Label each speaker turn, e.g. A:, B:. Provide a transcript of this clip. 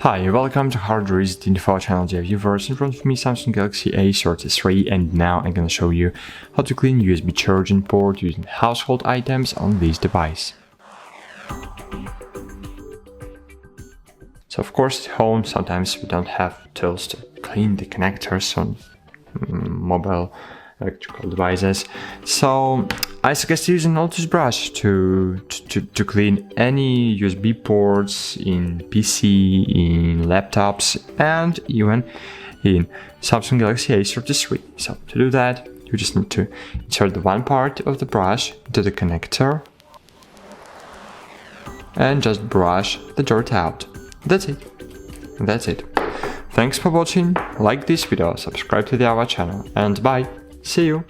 A: Hi, welcome to Hardware's Info channel, dear viewers. In front of me Samsung Galaxy A33, and now I'm gonna show you how to clean USB charging port using household items on this device. So of course at home sometimes we don't have tools to clean the connectors on mobile electrical devices. So I suggest using a toothbrush to clean any USB ports in PC, in laptops, and even in Samsung Galaxy A33. So to do that, you just need to insert the one part of the brush into the connector and just brush the dirt out. That's it. Thanks for watching, like this video, subscribe to our channel, and bye! See you!